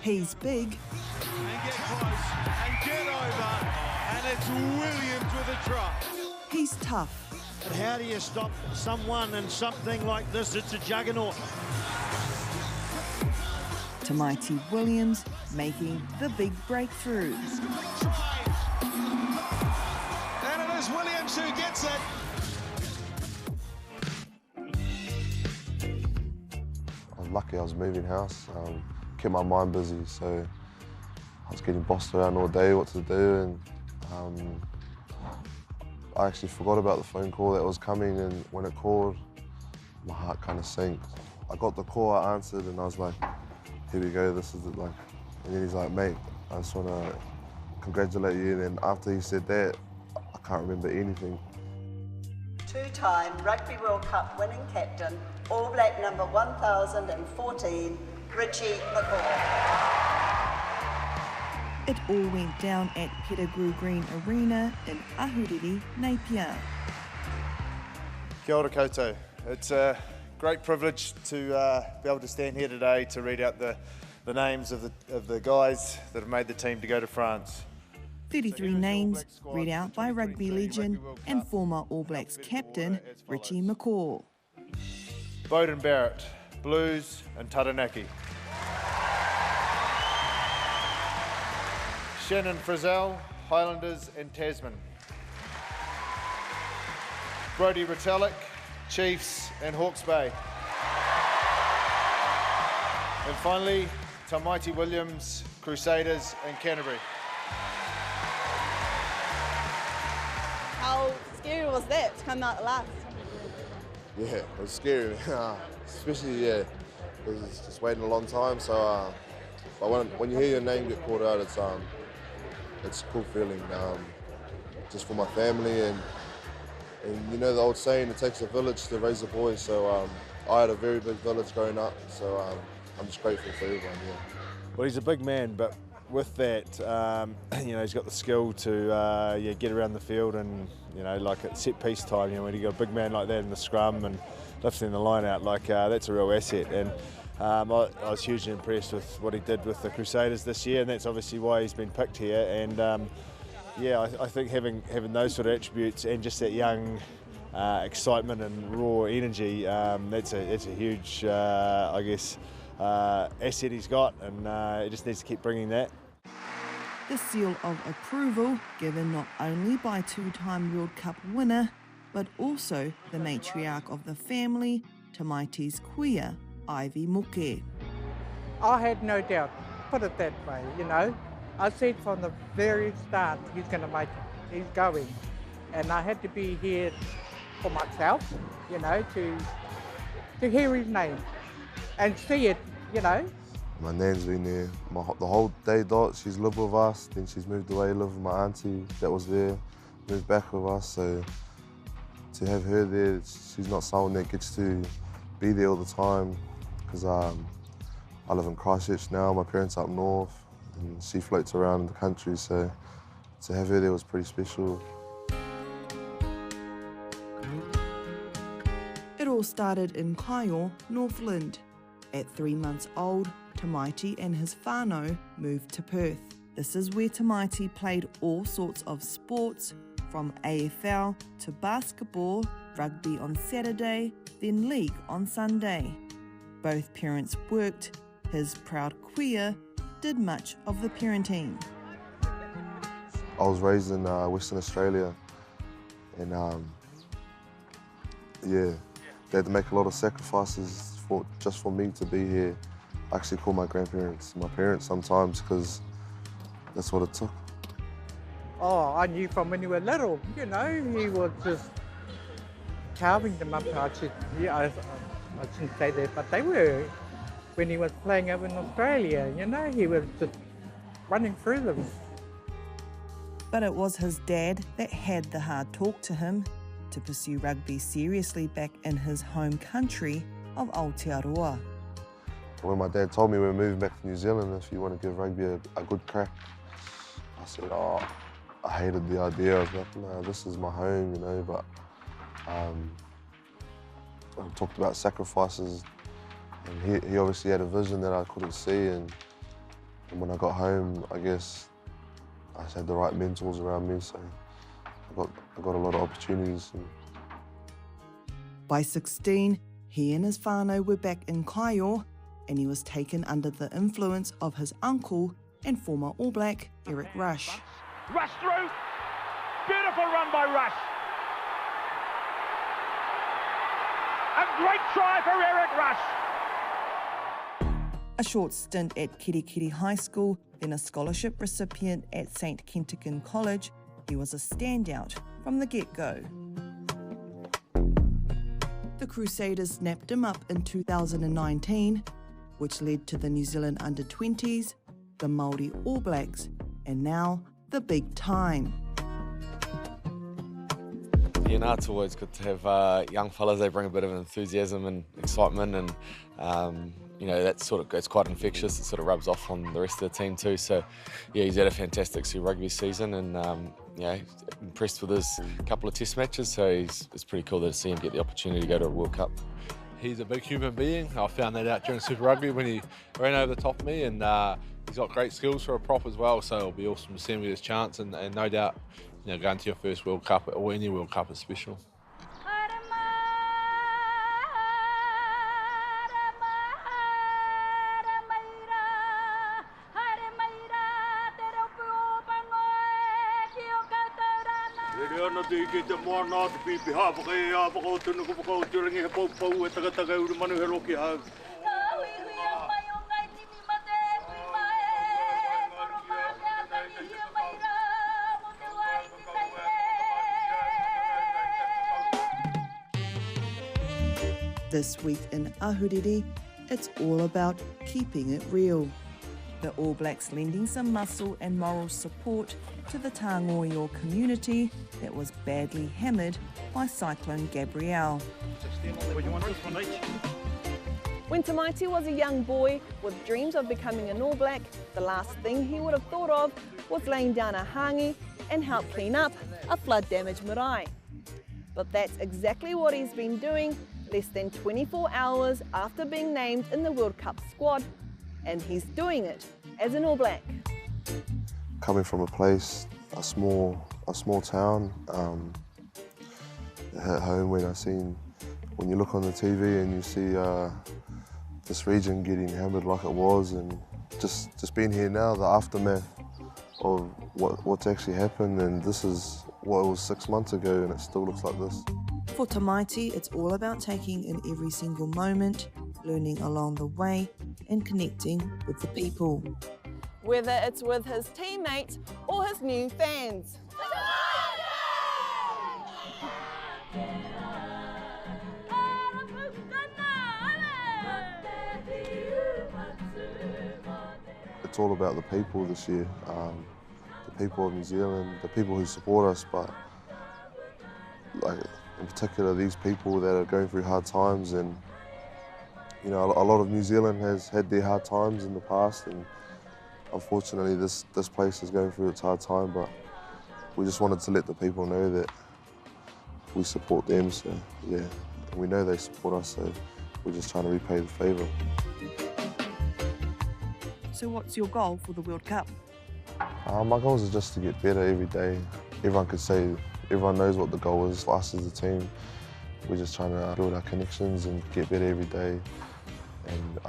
He's big. And get close, and get over, and it's Williams with a try. He's tough. But how do you stop someone and something like this? It's a juggernaut. Tamaiti Williams making the big breakthrough. And it is Williams who gets it. I was lucky I was moving house, kept my mind busy, so I was getting bossed around all day what to do, and I actually forgot about the phone call that was coming, and when it called, my heart kind of sank. I got the call, I answered, and I was like, here we go, this is it, like. And then he's like, mate, I just want to congratulate you. And then after he said that, I can't remember anything. Two-time Rugby World Cup winning captain, All Black number 1014, Richie McCaw. It all went down at Pettigrew Green Arena in Ahuriri, Napier. Kia ora koutou. It's a great privilege to be able to stand here today to read out the names of the guys that have made the team to go to France. 33 names read out by rugby legend and former All Blacks captain Richie McCaw. Bowden Barrett, Blues and Taranaki. Shannon Frizzell, Highlanders and Tasman. Brodie Retallick, Chiefs and Hawke's Bay. And finally, Tamaiti Williams, Crusaders and Canterbury. How scary was that to come out last? Yeah, it was scary, especially, yeah, because it's just waiting a long time, so, but when you hear your name get called out, it's a cool feeling, just for my family, and you know the old saying, it takes a village to raise a boy, so I had a very big village growing up, so I'm just grateful for everyone, yeah. Well, he's a big man, but with that, you know, he's got the skill to get around the field, and you know, like at set piece time, you know, when you got a big man like that in the scrum and lifting the line out, like that's a real asset. And I was hugely impressed with what he did with the Crusaders this year, and that's obviously why he's been picked here. And yeah, I think having those sort of attributes and just that young excitement and raw energy, that's a huge, I guess, asset he's got, and he just needs to keep bringing that. The seal of approval given not only by two-time World Cup winner, but also the matriarch of the family, Tamaiti's kuia, Ivy Moke. I had no doubt, put it that way, you know. I said from the very start, he's going to make it, he's going. And I had to be here for myself, you know, to hear his name and see it, you know. My nan's been there the whole day dot. She's lived with us, then she's moved away, lived with my auntie that was there, moved back with us. So to have her there, she's not someone that gets to be there all the time, because I live in Christchurch now, my parents up north, and she floats around the country, so to have her there was pretty special. It all started in Kaiō, Northland. At 3 months old, Tamaiti and his whānau moved to Perth. This is where Tamaiti played all sorts of sports, from AFL to basketball, rugby on Saturday, then league on Sunday. Both parents worked. His proud kuia did much of the parenting. I was raised in Western Australia, and yeah, they had to make a lot of sacrifices just for me to be here. I actually call my grandparents my parents sometimes, because that's what it took. Oh, I knew from when you were little, you know, he was just carving them up. I shouldn't say that, but they were, when he was playing over in Australia, you know, he was just running through them. But it was his dad that had the hard talk to him to pursue rugby seriously back in his home country of Aotearoa. When my dad told me we were moving back to New Zealand, if you want to give rugby a good crack, I said, oh, I hated the idea. I was like, no, this is my home, you know, but I talked about sacrifices, and he obviously had a vision that I couldn't see, and And when I got home, I guess I just had the right mentors around me, so I got a lot of opportunities. By 16, he and his whānau were back in Kaiō, and he was taken under the influence of his uncle and former All Black, Eric Rush. Rush through. Beautiful run by Rush. A great try for Eric Rush. A short stint at Kirikiri High School, then a scholarship recipient at St Kentigern College, he was a standout from the get-go. The Crusaders snapped him up in 2019, which led to the New Zealand under-20s, the Māori All Blacks, and now the big time. Yeah, no, it's always good to have young fellas. They bring a bit of enthusiasm and excitement, and you know, that's it's quite infectious. It sort of rubs off on the rest of the team too. So yeah, he's had a fantastic rugby season, and yeah, impressed with his couple of test matches. So it's pretty cool to see him get the opportunity to go to a World Cup. He's a big human being. I found that out during Super Rugby when he ran over the top of me, and he's got great skills for a prop as well. So it'll be awesome to see him get his chance, and no doubt, you know, going to your first World Cup or any World Cup is special. This week in Ahuriri, it's all about keeping it real. The All Blacks lending some muscle and moral support to the Tāngoio community that was badly hammered by Cyclone Gabrielle. When Tamaiti was a young boy with dreams of becoming an All Black, the last thing he would have thought of was laying down a hāngi and help clean up a flood-damaged marae. But that's exactly what he's been doing less than 24 hours after being named in the World Cup squad, and he's doing it as an All Black. Coming from a place, a small town, at home when you look on the TV and you see this region getting hammered like it was, and just being here now, the aftermath of what's actually happened, and this is what it was 6 months ago and it still looks like this. For Tamaiti, it's all about taking in every single moment, learning along the way, and connecting with the people. Whether it's with his teammates or his new fans. It's all about the people this year, the people of New Zealand, the people who support us, but like in particular these people that are going through hard times. And you know, a lot of New Zealand has had their hard times in the past, and unfortunately this place is going through its hard time, but we just wanted to let the people know that we support them. So yeah, and we know they support us, so we're just trying to repay the favour. So what's your goal for the World Cup? My goals are just to get better every day. Everyone knows what the goal is for us as a team. We're just trying to build our connections and get better every day, and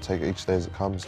take each day as it comes.